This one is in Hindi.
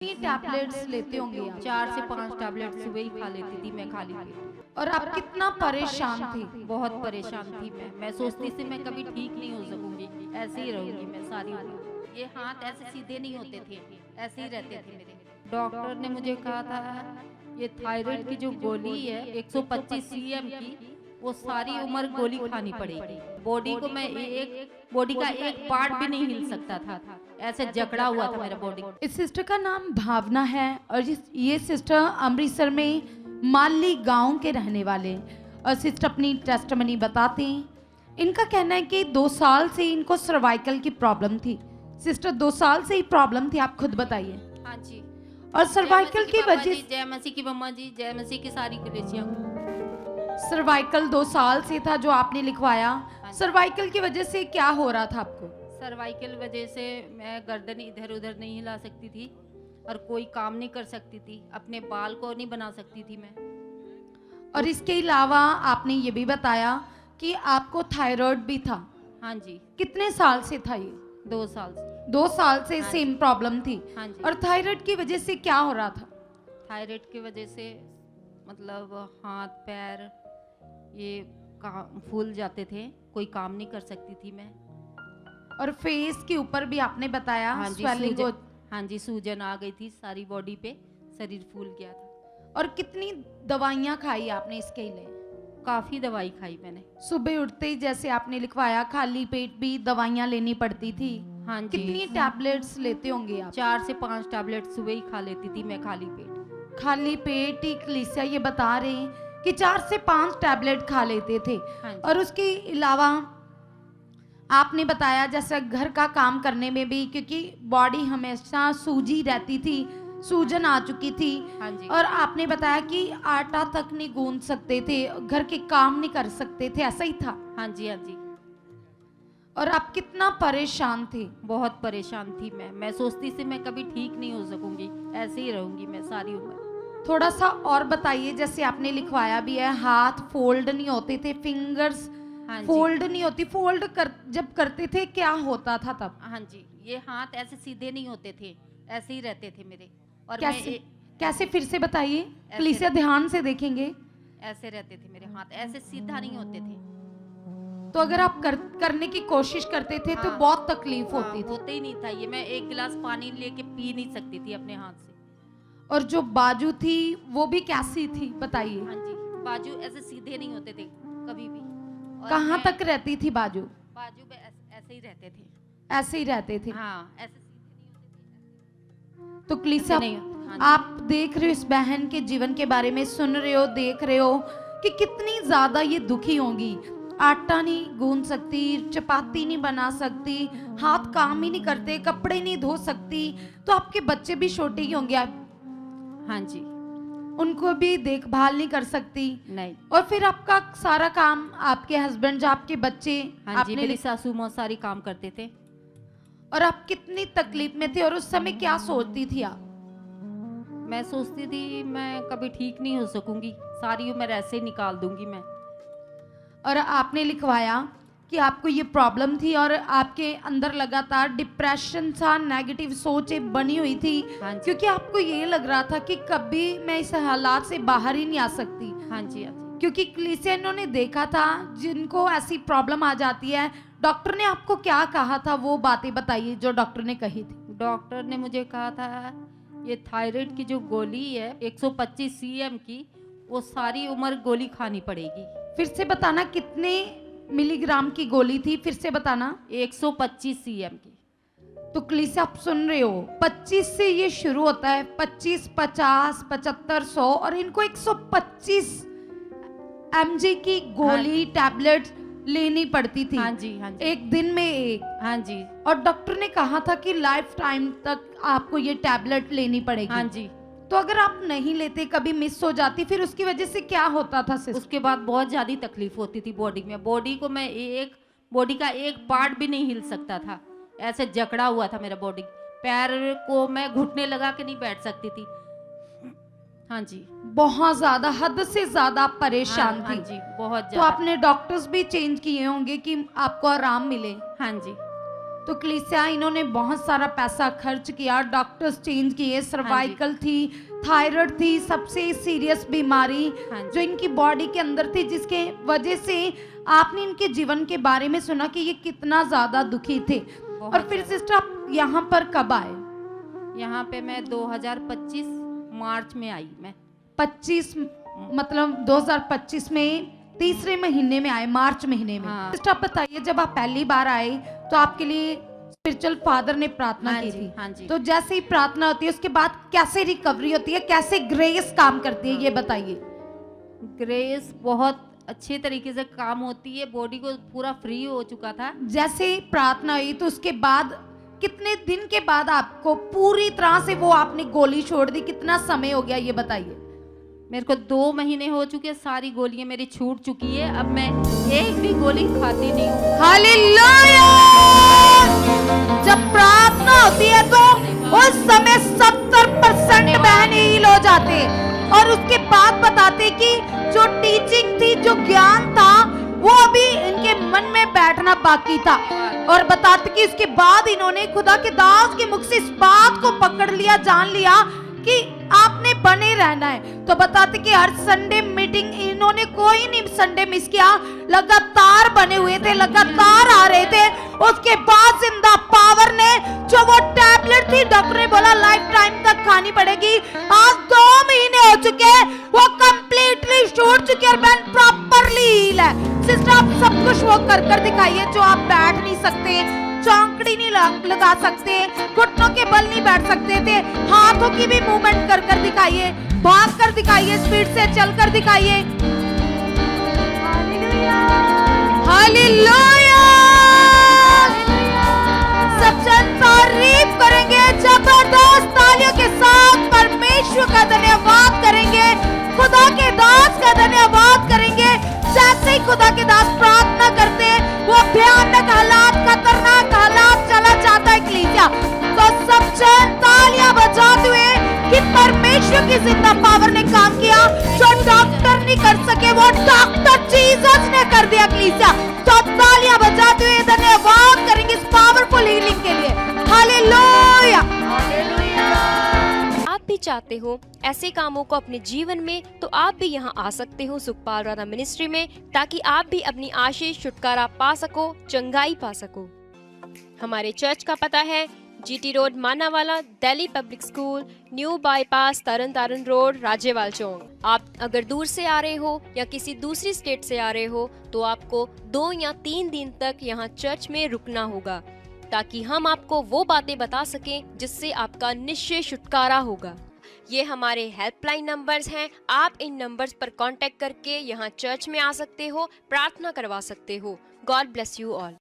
कितनी टैबलेट्स लेते होंगे आप? 4 से 5 टैबलेट सुबह ही खा लेती थी मैं खाली पेट। और आप कितना परेशान थे? बहुत परेशान थी मैं सोचती थी मैं कभी ठीक नहीं हो सकूंगी, ऐसे ही रहूंगी मैं सारी उम्र। ये हाथ ऐसे सीधे नहीं होते थे, ऐसे ही रहते थे मेरे। डॉक्टर ने मुझे कहा था ये थायराइड की जो गोली है 125 सीएम की, वो सारी उम्र गोली खानी पड़ेगी। बॉडी को मैं बॉडी का एक पार्ट भी नहीं हिल सकता था, ऐसे जकड़ा हुआ था मेरा बॉडी। इस सिस्टर का नाम भावना है और ये सिस्टर अमृतसर में माली गांव के रहने वाले हैं। और सिस्टर अपनी टेस्टमनी बताते हैं। इनका कहना है कि 2 साल से इनको सर्वाइकल की प्रॉब्लम थी। सिस्टर 2 साल से ही प्रॉब्लम थी, आप खुद बताइए। हाँ जी। और सर्वाइकल की वजह जय मसीह की मम्मा जी, जय मसीह की सारी कलेसियां। सर्वाइकल 2 साल से था जो आपने लिखवाया। सर्वाइकल की वजह से क्या हो रहा था आपको? सर्वाइकल वजह से मैं गर्दन इधर उधर नहीं हिला सकती थी और कोई काम नहीं कर सकती थी, अपने बाल को नहीं बना सकती थी मैं। और इसके अलावा आपने ये भी बताया कि आपको थायराइड भी था। हाँ जी। कितने साल से था ये? 2 साल से। 2 साल से हाँ सेम प्रॉब्लम थी। हाँ जी। और थायराइड की वजह से क्या हो रहा था? थायराइड की वजह से मतलब हाथ पैर ये फूल जाते थे, कोई काम नहीं कर सकती थी मैं। और फेस के ऊपर भी आपने बताया हाँ जी, स्वेलिंग हो। हाँ जी, सूजन आ गई थी सारी बॉडी पे, शरीर फूल गया था। और कितनी दवाइयाँ खाई आपने इसके लिए? काफी दवाई खाई मैंने। सुबह उठते ही जैसे आपने लिखवाया खाली पेट भी दवाइयाँ लेनी पड़ती थी। हाँ जी। कितनी टैबलेट्स लेते होंगे आप? 4 से 5 टैबलेट सुबह ही खा लेती थी मैं खाली पेट। खाली पेट ही कलीसिया ये बता रहे हैं कि 4 से 5 टैबलेट खा लेते थे। हाँ जी। और उसके अलावा आपने बताया जैसे घर का काम करने में भी, क्योंकि बॉडी हमेशा सूजी रहती थी, सूजन आ चुकी थी। हाँ जी। और आपने बताया कि आटा तक नहीं गूंद सकते थे, घर के काम नहीं कर सकते थे, ऐसा ही था? हाँ जी। हाँ जी। और आप कितना परेशान थे? बहुत परेशान थी मैं सोचती थी मैं कभी ठीक नहीं हो सकूंगी, ऐसे ही रहूंगी मैं सारी उम्र। थोड़ा सा और बताइए। जैसे आपने लिखवाया भी है हाथ फोल्ड नहीं होते थे, फिंगर्स हाँ जी। फोल्ड नहीं होती, जब करते थे क्या होता था तब? हाँ जी, ये हाथ ऐसे सीधे नहीं होते थे, ऐसे ही रहते थे मेरे। और कैसे मैं कैसे फिर से बताइए, कलीसिया ध्यान से देखेंगे। ऐसे रहते थे मेरे हाथ, ऐसे सीधा नहीं होते थे। तो अगर आप करने की कोशिश करते थे तो हाँ। बहुत तकलीफ हाँ, होती थी। होते ही नहीं था ये, मैं 1 गिलास पानी लेके पी नहीं सकती थी अपने हाथ से। और जो बाजू थी वो भी कैसी थी बताइए? हाँ जी, बाजू ऐसे सीधे नहीं होते थे कभी भी। और कहाँ तक रहती थी बाजू? बाजू पे ऐसे ही रहते थे। ऐसे ही रहते थे। हाँ, ऐसे सीधे नहीं होते थे। तो कलीसिया ऐसे नहीं। हाँ जी। आप देख रहे हो इस बहन के जीवन के बारे में, सुन रहे हो, देख रहे हो कि कितनी ज्यादा ये दुखी होंगी। आटा नहीं गूंद सकती, चपाती नहीं बना सकती, हाथ काम ही नहीं करते, कपड़े नहीं धो सकती। तो आपके बच्चे भी छोटे ही होंगे, आप हाँ जी। उनको भी देखभाल नहीं कर सकती। नहीं। और फिर आपका सारा काम आपके हस्बैंड, आपके बच्चे, हाँ जी, आपने मेरी सासू माँ सारी काम करते थे। और आप कितनी तकलीफ में थे? और उस समय क्या सोचती थी आप? मैं सोचती थी मैं कभी ठीक नहीं हो सकूंगी, सारी उम्र ऐसे ही निकाल दूंगी मैं। और आपने लिखवाया कि आपको ये प्रॉब्लम थी और आपके अंदर लगातार डिप्रेशन सा, नेगेटिव सोच एक बनी हुई थी। हाँ जी। क्योंकि आपको ये लग रहा था कि कभी मैं इस हालात से बाहर ही नहीं आ सकती। हाँ जी। हाँ जी। क्योंकि कलीसिया इन्होंने देखा था जिनको ऐसी प्रॉब्लम आ जाती है। डॉक्टर ने आपको क्या कहा था, वो बातें बताइए जो डॉक्टर ने कही थी। डॉक्टर ने मुझे कहा था ये थायराइड की जो गोली है 125 सीएम की, वो सारी उम्र गोली खानी पड़ेगी। फिर से बताना कितने मिलीग्राम की गोली थी, फिर से बताना। 125 सीएम की। तो कलीसिया आप सुन रहे हो, 25 से ये शुरू होता है, 25, 50, 75, 100 और इनको 125 mg की गोली टैबलेट लेनी पड़ती थी। हाँ जी। हाँ जी। एक दिन में एक। हाँ जी। और डॉक्टर ने कहा था कि लाइफ टाइम तक आपको ये टैबलेट लेनी पड़ेगी। हाँ जी। तो अगर आप नहीं लेते, कभी मिस हो जाती, फिर उसकी वजह से क्या होता था सिस्टर? उसके बाद बहुत ज्यादा तकलीफ होती थी बॉडी में। बॉडी को मैं बॉडी का एक पार्ट भी नहीं हिल सकता था, ऐसे जकड़ा हुआ था मेरा बॉडी। पैर को मैं घुटने लगा के नहीं बैठ सकती थी। हाँ जी। बहुत ज्यादा, हद से ज्यादा परेशान हाँ थी। जी, बहुत तो ज्यादा। आपने डॉक्टर्स भी चेंज किए होंगे कि आपको आराम मिले। हाँ जी। तो कलीसिया इन्होंने बहुत सारा पैसा खर्च किया, डॉक्टर्स चेंज किए, सर्वाइकल थी, थायराइड थी, सबसे सीरियस बीमारी हाँ जी। जो इनकी बॉडी के अंदर थी, जिसके वजह से आपने इनके जीवन के बारे में सुना कि ये कितना ज्यादा दुखी थे। बहुत और फिर ज़्यादा। सिस्टर आप यहाँ पर कब आए? यहाँ पे मैं 2025 मार्च में आई। मैं 25 मतलब 2025 में तीसरे महीने में आए, मार्च महीने में। हाँ। सिस्टर आप बताइए, जब आप पहली बार आए तो आपके लिए स्पिरिचुअल फादर ने प्रार्थना हाँ की जी, थी। हाँ जी। तो जैसे ही प्रार्थना होती है उसके बाद कैसे रिकवरी होती है, कैसे ग्रेस काम करती है, ये बताइए। ग्रेस बहुत अच्छे तरीके से काम होती है, बॉडी को पूरा फ्री हो चुका था। जैसे ही प्रार्थना हुई तो उसके बाद कितने दिन के बाद आपको पूरी तरह से वो आपने गोली छोड़ दी, कितना समय हो गया ये बताइए। मेरे को 2 महीने हो चुके, सारी गोलियां मेरी छूट चुकी है। अब मैं एक भी गोली खाती नहीं हूँ। हालेलुया! जब प्रार्थना होती है तो उस समय 70% बहन हील हो जाते, और उसके बाद बताते कि जो टीचिंग थी, जो ज्ञान था, वो अभी इनके मन में बैठना बाकी था। और बताते कि उसके बाद इन्होंने खुदा के दास के मुख से इस बात को पकड़ लिया, जान लिया कि आपने बने रहना है। तो बताते कि हर संडे मीटिंग इन्होंने कोई नहीं संडे मिस किया, लगातार बने हुए थे, लगातार आ रहे थे। उसके बाद जिंदा पावर ने जो वो टैबलेट थी, डॉक्टर ने बोला लाइफ टाइम तक खानी पड़ेगी, आज 2 महीने हो चुके, वो कंप्लीटली छूट चुकी है और बहन प्रॉपरली हील है। सिस्टर आप सब कुछ वो कर दिखाइए, जो आप बैठ नहीं सकते, चौंकड़ी नहीं लगा सकते, घुटनों के बल नहीं बैठ सकते थे, हाथों की भी मूवमेंट कर दिखाइए, भाग कर दिखाइए, स्पीड से चल कर दिखाइए। हालेलुया! सब जन तारीफ करेंगे, जबरदस्त तालियों के साथ परमेश्वर का धन्यवाद करेंगे, खुदा के दास का धन्यवाद करेंगे। जैसे ही खुदा के दास प्रार्थना करते हैं, वो भयानक हालात, खतरनाक हालात चला जाता है कलीसिया। तो सब जन तालियां बजाते हुए कि परमेश्वर की जिंदा पावर ने काम किया, जो डॉक्टर नहीं कर सके वो डॉक्टर जीसस ने कर दिया कलीसिया। तो तालियां बजाते हुए धन्यवाद करेंगे इस पावरफुल हीलिंग के लिए। हालेलुया! आप भी चाहते हो ऐसे कामों को अपने जीवन में, तो आप भी यहाँ आ सकते हो सुखपाल राणा मिनिस्ट्री में, ताकि आप भी अपनी आशीष छुटकारा पा सको, चंगाई पा सको। हमारे चर्च का पता है GT road Manawala, Delhi public school, new bypass, Tarn Taran road, Rajewal Chowk. आप अगर दूर से आ रहे हो या किसी दूसरी स्टेट से आ रहे हो तो आपको 2 या 3 दिन तक यहाँ चर्च में रुकना होगा, ताकि हम आपको वो बातें बता सकें जिससे आपका निश्चय छुटकारा होगा। ये हमारे हेल्पलाइन नंबर्स हैं, आप इन नंबर्स पर कांटेक्ट करके यहाँ चर्च में आ सकते हो, प्रार्थना करवा सकते हो। God bless you all.